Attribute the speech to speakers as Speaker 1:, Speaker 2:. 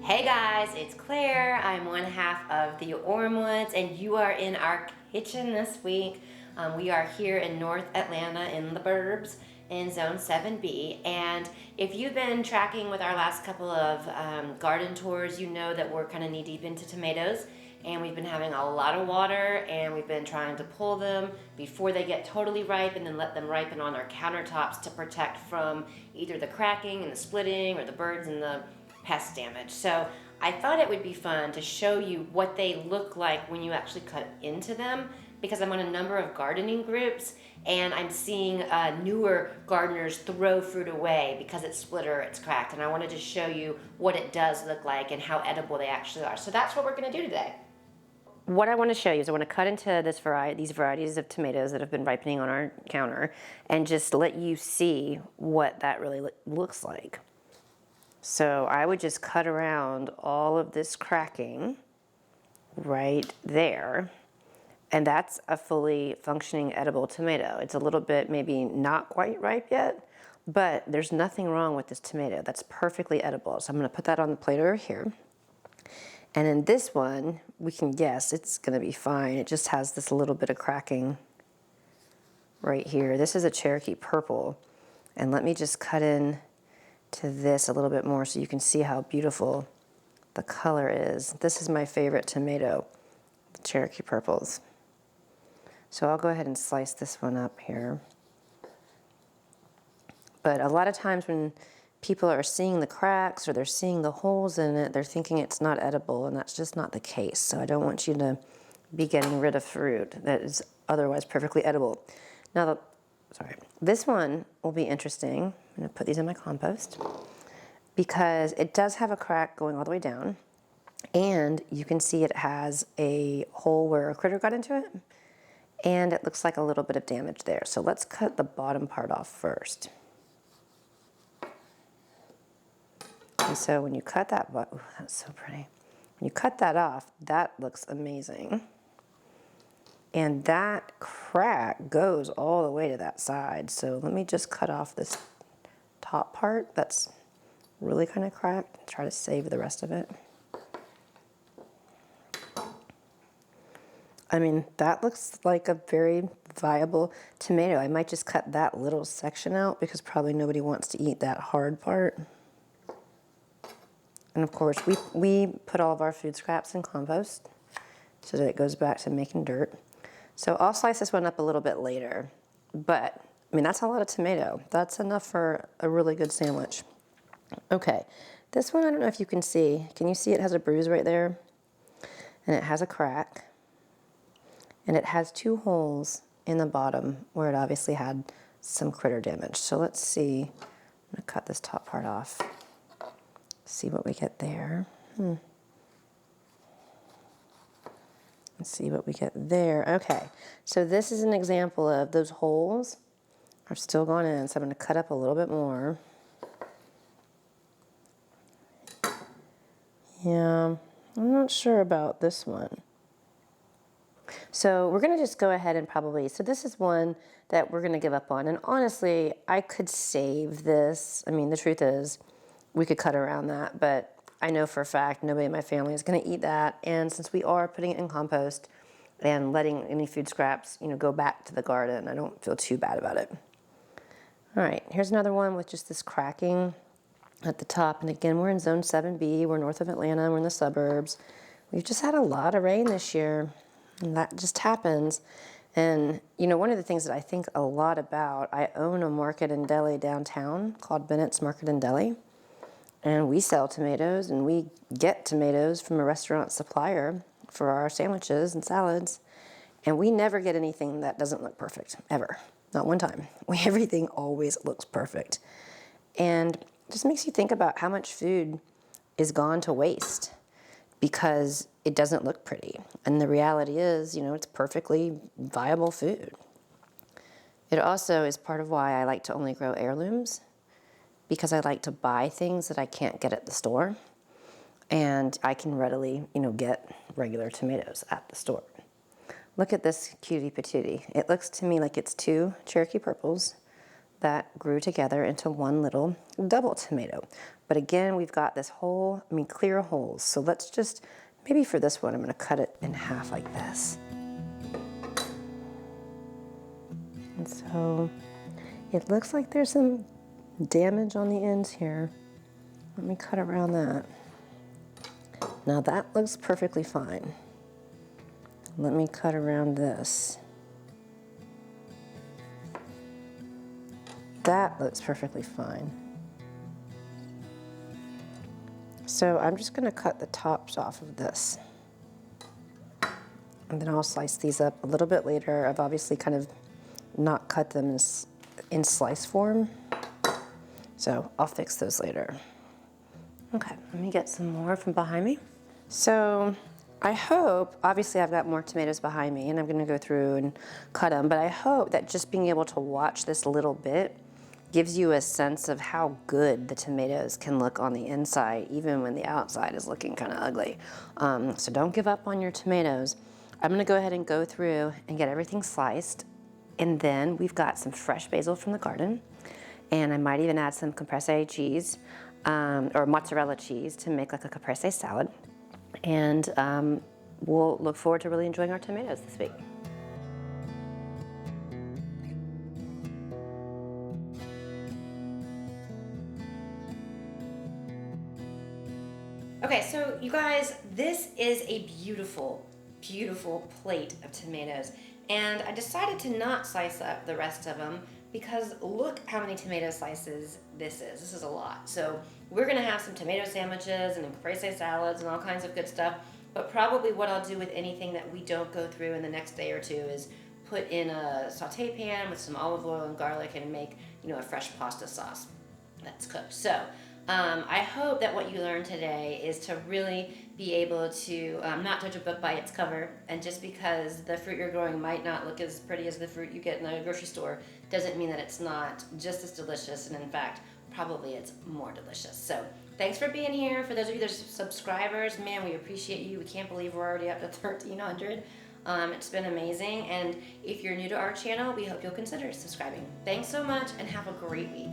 Speaker 1: Hey guys, it's Claire. I'm one half of the Ormewoods, and you are in our kitchen this week. We are here in North Atlanta in the burbs in Zone 7B. And if you've been tracking with our last couple of garden tours, you know that we're kind of knee deep into tomatoes. And we've been having a lot of water, and we've been trying to pull them before they get totally ripe and then let them ripen on our countertops to protect from either the cracking and the splitting or the birds and the pest damage. So I thought it would be fun to show you what they look like when you actually cut into them, because I'm on a number of gardening groups and I'm seeing newer gardeners throw fruit away because it's split or it's cracked, and I wanted to show you what it does look like and how edible they actually are. So that's what we're going to do today. What I want to show you is I want to cut into these varieties of tomatoes that have been ripening on our counter and just let you see what that really looks like. So I would just cut around all of this cracking right there. And that's a fully functioning edible tomato. It's a little bit maybe not quite ripe yet, but there's nothing wrong with this tomato. That's perfectly edible. So I'm gonna put that on the plate over here. And in this one, we can guess it's gonna be fine. It just has this little bit of cracking right here. This is a Cherokee purple. And let me just cut in to this a little bit more so you can see how beautiful the color is. This is my favorite tomato, the Cherokee purples. So I'll go ahead and slice this one up here. But a lot of times when people are seeing the cracks or they're seeing the holes in it, they're thinking it's not edible, and that's just not the case. So I don't want you to be getting rid of fruit that is otherwise perfectly edible. Now, this one will be interesting. I'm going to put these in my compost because it does have a crack going all the way down, and you can see it has a hole where a critter got into it, and it looks like a little bit of damage there. So let's cut the bottom part off first. And so when you cut that, ooh, that's so pretty. When you cut that off, that looks amazing. And that crack goes all the way to that side. So let me just cut off this top part that's really kind of cracked and try to save the rest of it. I mean, that looks like a very viable tomato. I might just cut that little section out because probably nobody wants to eat that hard part. And of course, we put all of our food scraps in compost so that it goes back to making dirt. So I'll slice this one up a little bit later, but I mean, that's a lot of tomato. That's enough for a really good sandwich. Okay, this one, I don't know if you can see. Can you see it has a bruise right there? And it has a crack. And it has two holes in the bottom where it obviously had some critter damage. So let's see. I'm gonna cut this top part off. See what we get there. Let's see what we get there. Okay, so this is an example of those holes are still going in, so I'm going to cut up a little bit more. Yeah, I'm not sure about this one. So we're going to just go ahead and so this is one that we're going to give up on. And honestly, I could save this. I mean, the truth is, we could cut around that, but I know for a fact nobody in my family is going to eat that. And since we are putting it in compost and letting any food scraps, go back to the garden, I don't feel too bad about it. All right, here's another one with just this cracking at the top. And again, we're in Zone 7B. We're north of Atlanta. We're in the suburbs. We've just had a lot of rain this year, and that just happens. And, one of the things that I think a lot about, I own a market and deli downtown called Bennett's Market and Deli. And we sell tomatoes, and we get tomatoes from a restaurant supplier for our sandwiches and salads. And we never get anything that doesn't look perfect, ever. Not one time. Everything always looks perfect. And it just makes you think about how much food is gone to waste because it doesn't look pretty. And the reality is, it's perfectly viable food. It also is part of why I like to only grow heirlooms, because I like to buy things that I can't get at the store, and I can readily, get regular tomatoes at the store. Look at this cutie patootie. It looks to me like it's two Cherokee purples that grew together into one little double tomato. But again, we've got this whole, clear holes. So let's just, maybe for this one, I'm gonna cut it in half like this. And so it looks like there's some damage on the ends here. Let me cut around that. Now that looks perfectly fine. Let me cut around this. That looks perfectly fine. So I'm just gonna cut the tops off of this. And then I'll slice these up a little bit later. I've obviously kind of not cut them in slice form. So I'll fix those later. Okay, let me get some more from behind me. So I hope, obviously I've got more tomatoes behind me and I'm gonna go through and cut them, but I hope that just being able to watch this little bit gives you a sense of how good the tomatoes can look on the inside, even when the outside is looking kind of ugly. So don't give up on your tomatoes. I'm gonna go ahead and go through and get everything sliced. And then we've got some fresh basil from the garden. And I might even add some caprese cheese or mozzarella cheese to make like a caprese salad. And we'll look forward to really enjoying our tomatoes this week. Okay, so you guys, this is a beautiful, beautiful plate of tomatoes. And I decided to not slice up the rest of them because look how many tomato slices this is. This is a lot. So we're gonna have some tomato sandwiches and caprese salads and all kinds of good stuff. But probably what I'll do with anything that we don't go through in the next day or two is put in a saute pan with some olive oil and garlic and make, a fresh pasta sauce that's cooked. So I hope that what you learned today is to really be able to not judge a book by its cover, and just because the fruit you're growing might not look as pretty as the fruit you get in the grocery store doesn't mean that it's not just as delicious, and in fact, probably it's more delicious. So thanks for being here. For those of you that are subscribers, man, we appreciate you. We can't believe we're already up to 1,300. It's been amazing, and if you're new to our channel, we hope you'll consider subscribing. Thanks so much, and have a great week.